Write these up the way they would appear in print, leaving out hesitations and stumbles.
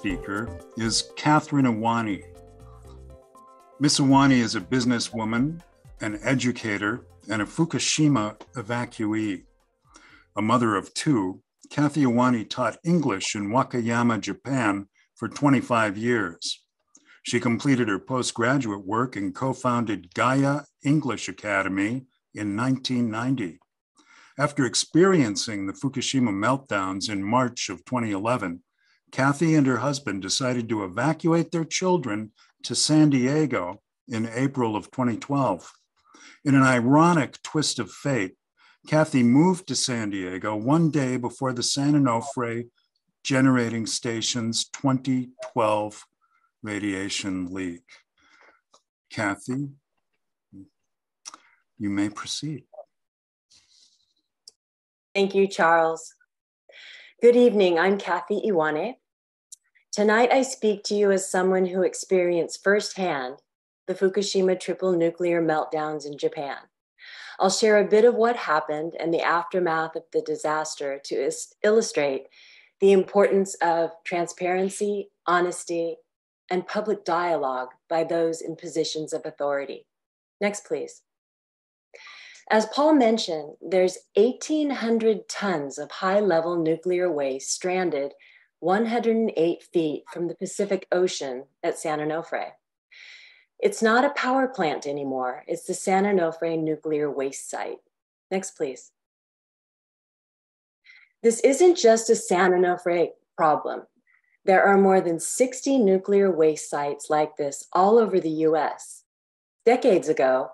speaker is Cathy Iwane. Miss Iwane is a businesswoman, an educator, and a Fukushima evacuee. A mother of two, Cathy Iwane taught English in Wakayama, Japan for 25 years. She completed her postgraduate work and co-founded Gaia English Academy in 1990. After experiencing the Fukushima meltdowns in March of 2011, Cathy and her husband decided to evacuate their children to San Diego in April of 2012. In an ironic twist of fate, Cathy moved to San Diego one day before the San Onofre generating station's 2012 radiation leak. Cathy, you may proceed. Thank you, Charles. Good evening, I'm Cathy Iwane. Tonight I speak to you as someone who experienced firsthand the Fukushima triple nuclear meltdowns in Japan. I'll share a bit of what happened and the aftermath of the disaster to illustrate the importance of transparency, honesty, and public dialogue by those in positions of authority. Next, please. As Paul mentioned, there's 1,800 tons of high-level nuclear waste stranded 108 feet from the Pacific Ocean at San Onofre. It's not a power plant anymore. It's the San Onofre nuclear waste site. Next, please. This isn't just a San Onofre problem. There are more than 60 nuclear waste sites like this all over the US. Decades ago,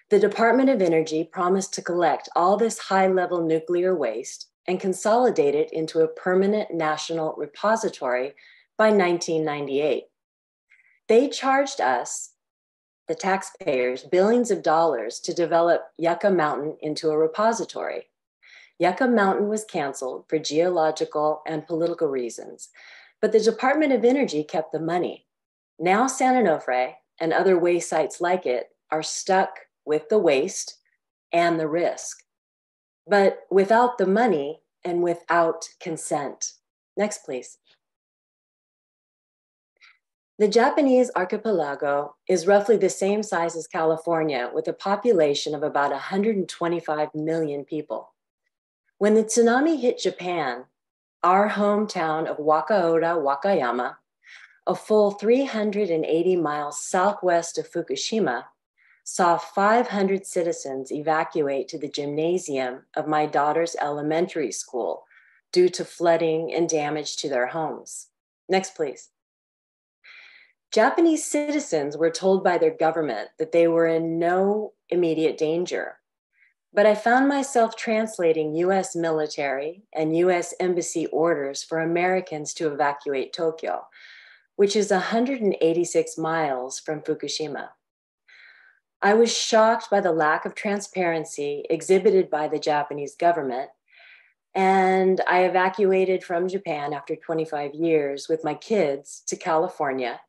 the Department of Energy promised to collect all this high-level nuclear waste and consolidate it into a permanent national repository by 1998. They charged us, the taxpayers, billions of dollars to develop Yucca Mountain into a repository. Yucca Mountain was canceled for geological and political reasons, but the Department of Energy kept the money. Now San Onofre and other waste sites like it are stuck with the waste and the risk, but without the money and without consent. Next, please. The Japanese archipelago is roughly the same size as California, with a population of about 125 million people. When the tsunami hit Japan, our hometown of Wakaoda, Wakayama, a full 380 miles southwest of Fukushima, saw 500 citizens evacuate to the gymnasium of my daughter's elementary school due to flooding and damage to their homes. Next, please. Japanese citizens were told by their government that they were in no immediate danger, but I found myself translating US military and US embassy orders for Americans to evacuate Tokyo, which is 186 miles from Fukushima. I was shocked by the lack of transparency exhibited by the Japanese government, and I evacuated from Japan after 25 years with my kids to California.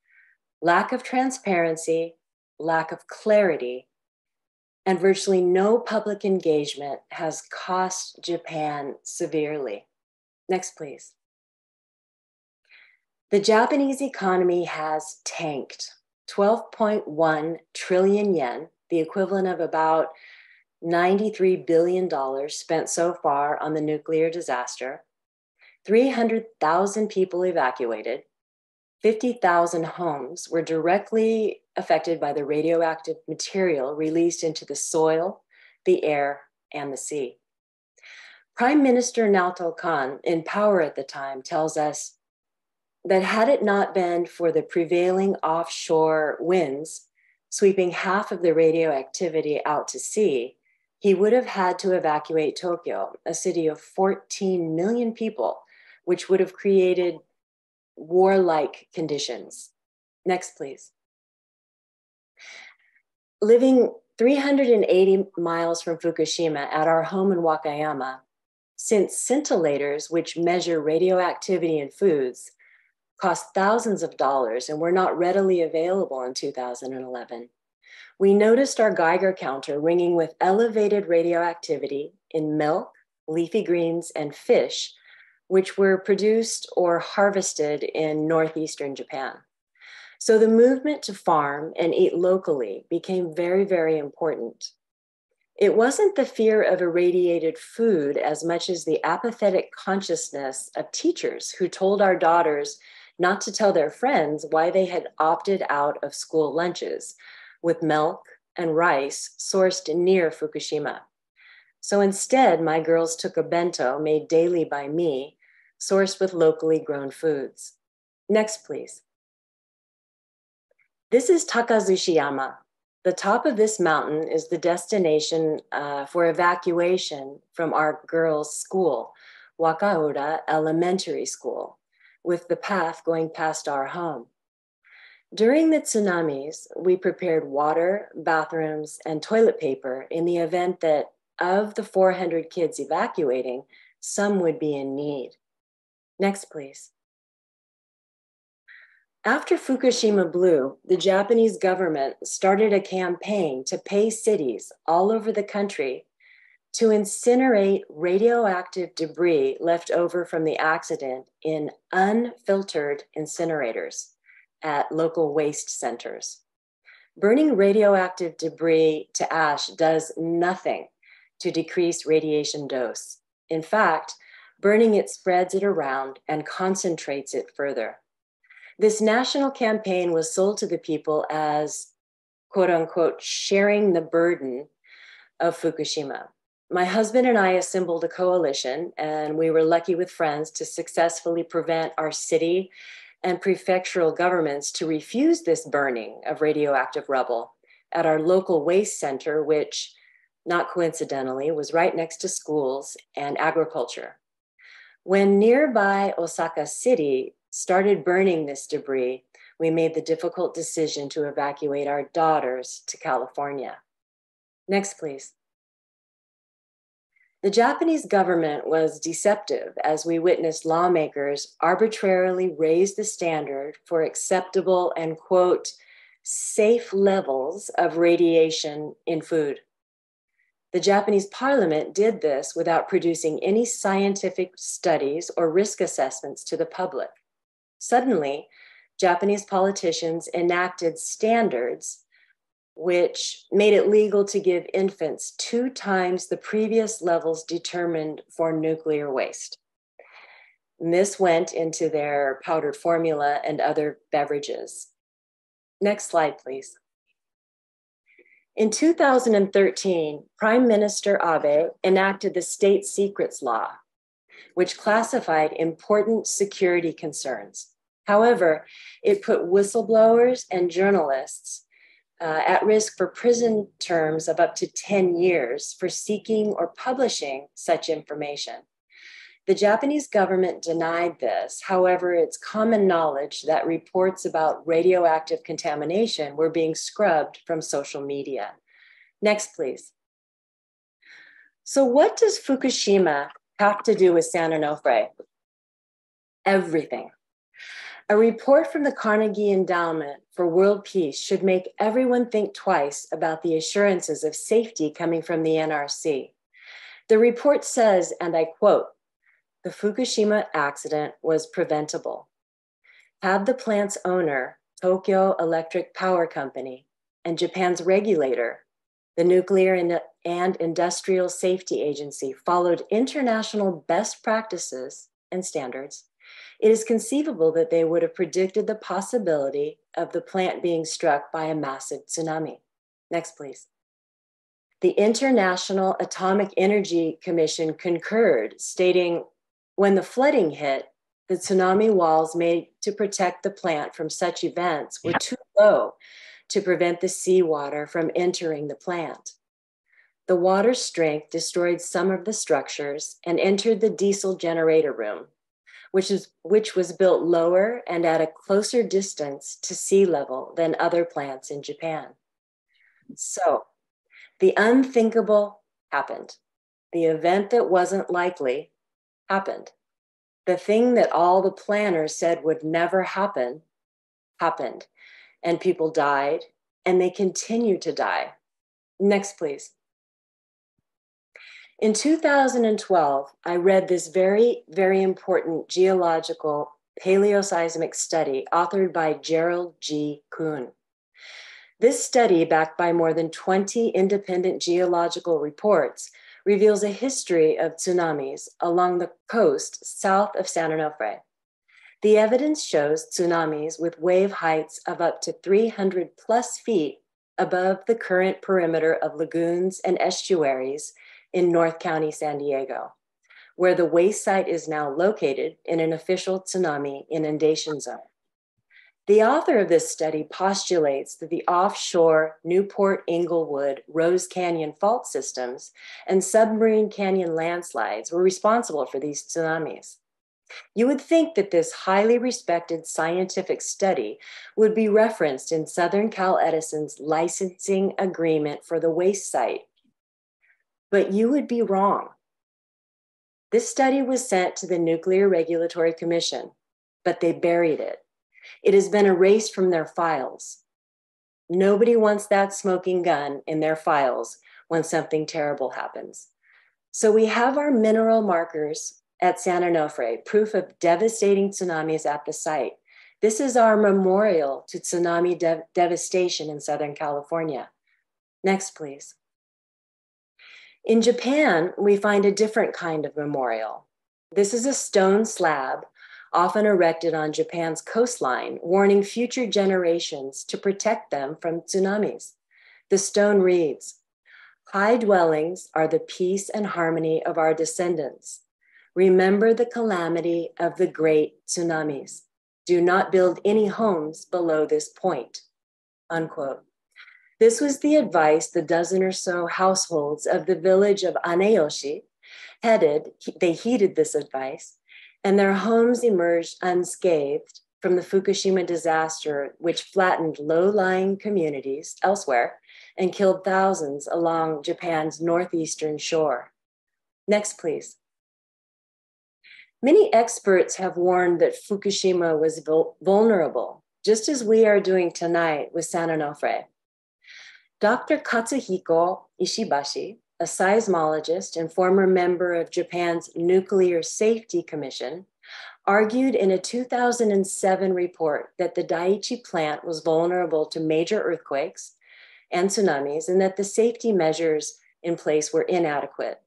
Lack of transparency, lack of clarity, and virtually no public engagement has cost Japan severely. Next, please. The Japanese economy has tanked. 12.1 trillion yen, the equivalent of about $93 billion spent so far on the nuclear disaster, 300,000 people evacuated, 50,000 homes were directly affected by the radioactive material released into the soil, the air, and the sea. Prime Minister Naoto Kan, in power at the time, tells us that had it not been for the prevailing offshore winds sweeping half of the radioactivity out to sea, he would have had to evacuate Tokyo, a city of 14 million people, which would have created warlike conditions. Next, please. Living 380 miles from Fukushima at our home in Wakayama, since scintillators, which measure radioactivity in foods, cost thousands of dollars and were not readily available in 2011, we noticed our Geiger counter ringing with elevated radioactivity in milk, leafy greens, and fish which were produced or harvested in northeastern Japan. So the movement to farm and eat locally became very, very important. It wasn't the fear of irradiated food as much as the apathetic consciousness of teachers who told our daughters not to tell their friends why they had opted out of school lunches with milk and rice sourced near Fukushima. So instead, my girls took a bento made daily by me, sourced with locally grown foods. Next, please. This is Takazushiyama. The top of this mountain is the destination for evacuation from our girls' school, Wakaura Elementary School, with the path going past our home. During the tsunamis, we prepared water, bathrooms, and toilet paper in the event that of the 400 kids evacuating, some would be in need. Next, please. After Fukushima blew, the Japanese government started a campaign to pay cities all over the country to incinerate radioactive debris left over from the accident in unfiltered incinerators at local waste centers. Burning radioactive debris to ash does nothing to decrease radiation dose. In fact, burning it spreads it around and concentrates it further. This national campaign was sold to the people as, quote unquote, sharing the burden of Fukushima. My husband and I assembled a coalition, and we were lucky with friends to successfully prevent our city and prefectural governments to refuse this burning of radioactive rubble at our local waste center, which, not coincidentally, was right next to schools and agriculture. When nearby Osaka City started burning this debris, we made the difficult decision to evacuate our daughters to California. Next, please. The Japanese government was deceptive as we witnessed lawmakers arbitrarily raise the standard for acceptable and, quote, safe levels of radiation in food. The Japanese parliament did this without producing any scientific studies or risk assessments to the public. Suddenly, Japanese politicians enacted standards which made it legal to give infants 2 times the previous levels determined for nuclear waste. And this went into their powdered formula and other beverages. Next slide, please. In 2013, Prime Minister Abe enacted the State Secrets Law, which classified important security concerns. However, it put whistleblowers and journalists at risk for prison terms of up to 10 years for seeking or publishing such information. The Japanese government denied this. However, it's common knowledge that reports about radioactive contamination were being scrubbed from social media. Next, please. So what does Fukushima have to do with San Onofre? Everything. A report from the Carnegie Endowment for World Peace should make everyone think twice about the assurances of safety coming from the NRC. The report says, and I quote, "The Fukushima accident was preventable. Had the plant's owner, Tokyo Electric Power Company, and Japan's regulator, the Nuclear and Industrial Safety Agency, followed international best practices and standards, it is conceivable that they would have predicted the possibility of the plant being struck by a massive tsunami." Next, please. The International Atomic Energy Commission concurred, stating, when the flooding hit, the tsunami walls made to protect the plant from such events were too low to prevent the seawater from entering the plant. The water strength destroyed some of the structures and entered the diesel generator room, which was built lower and at a closer distance to sea level than other plants in Japan. So the unthinkable happened. The event that wasn't likely happened. The thing that all the planners said would never happen, happened. And people died, and they continue to die. Next, please. In 2012, I read this very, very important geological paleoseismic study authored by Gerald G. Kuhn. This study, backed by more than 20 independent geological reports, reveals a history of tsunamis along the coast south of San Onofre. The evidence shows tsunamis with wave heights of up to 300 plus feet above the current perimeter of lagoons and estuaries in North County, San Diego, where the waste site is now located in an official tsunami inundation zone. The author of this study postulates that the offshore Newport, Inglewood, Rose Canyon fault systems and submarine canyon landslides were responsible for these tsunamis. You would think that this highly respected scientific study would be referenced in Southern Cal Edison's licensing agreement for the waste site. But you would be wrong. This study was sent to the Nuclear Regulatory Commission, but they buried it. It has been erased from their files. Nobody wants that smoking gun in their files when something terrible happens. So we have our mineral markers at San Onofre, proof of devastating tsunamis at the site. This is our memorial to tsunami devastation in Southern California. Next, please. In Japan, we find a different kind of memorial. This is a stone slab, often erected on Japan's coastline, warning future generations to protect them from tsunamis. The stone reads, "High dwellings are the peace and harmony of our descendants. Remember the calamity of the great tsunamis. Do not build any homes below this point," unquote. This was the advice the dozen or so households of the village of Aneyoshi headed. They heeded this advice, and their homes emerged unscathed from the Fukushima disaster, which flattened low-lying communities elsewhere and killed thousands along Japan's northeastern shore. Next, please. Many experts have warned that Fukushima was vulnerable, just as we are doing tonight with San Onofre. Dr. Katsuhiko Ishibashi, a seismologist and former member of Japan's Nuclear Safety Commission, argued in a 2007 report that the Daiichi plant was vulnerable to major earthquakes and tsunamis, and that the safety measures in place were inadequate.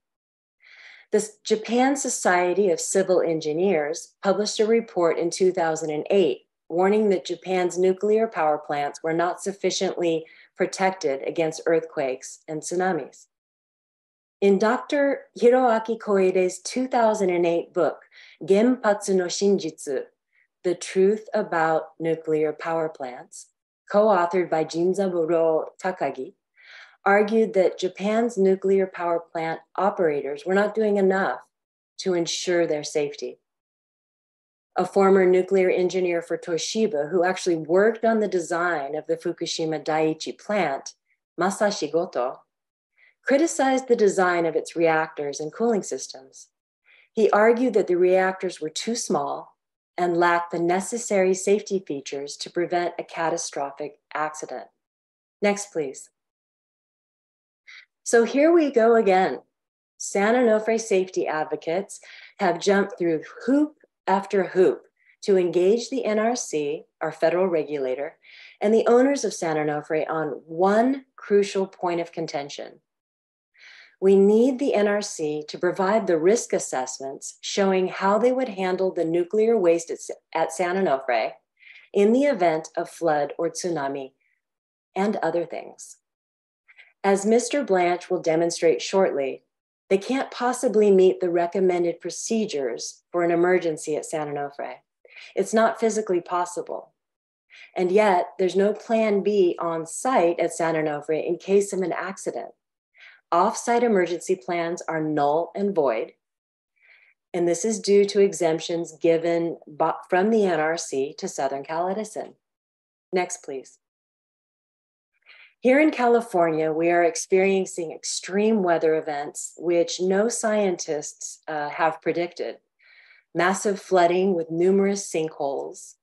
The Japan Society of Civil Engineers published a report in 2008 warning that Japan's nuclear power plants were not sufficiently protected against earthquakes and tsunamis. In Dr. Hiroaki Koide's 2008 book, Genpatsu no Shinjitsu, The Truth About Nuclear Power Plants, co-authored by Jinzaburo Takagi, argued that Japan's nuclear power plant operators were not doing enough to ensure their safety. A former nuclear engineer for Toshiba, who actually worked on the design of the Fukushima Daiichi plant, Masashi Goto, criticized the design of its reactors and cooling systems. He argued that the reactors were too small and lacked the necessary safety features to prevent a catastrophic accident. Next, please. So here we go again. San Onofre safety advocates have jumped through hoop after hoop to engage the NRC, our federal regulator, and the owners of San Onofre on one crucial point of contention. We need the NRC to provide the risk assessments showing how they would handle the nuclear waste at San Onofre in the event of flood or tsunami and other things. As Mr. Blanche will demonstrate shortly, they can't possibly meet the recommended procedures for an emergency at San Onofre. It's not physically possible. And yet, there's no plan B on site at San Onofre in case of an accident. Off-site emergency plans are null and void, and this is due to exemptions given from the NRC to Southern Cal Edison. Next, please. Here in California, we are experiencing extreme weather events which no scientists have predicted. Massive flooding with numerous sinkholes,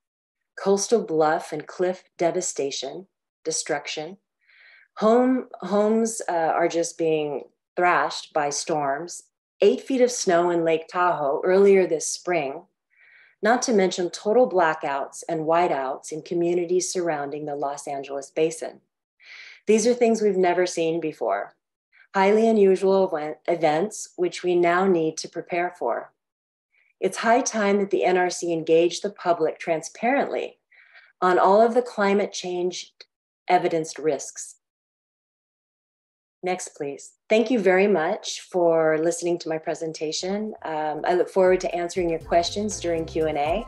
coastal bluff and cliff devastation, destruction. Homes are just being thrashed by storms, 8 feet of snow in Lake Tahoe earlier this spring, not to mention total blackouts and whiteouts in communities surrounding the Los Angeles basin. These are things we've never seen before, highly unusual events which we now need to prepare for. It's high time that the NRC engage the public transparently on all of the climate change evidenced risks. Next, please. Thank you very much for listening to my presentation. I look forward to answering your questions during Q&A.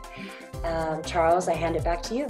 Charles, I hand it back to you.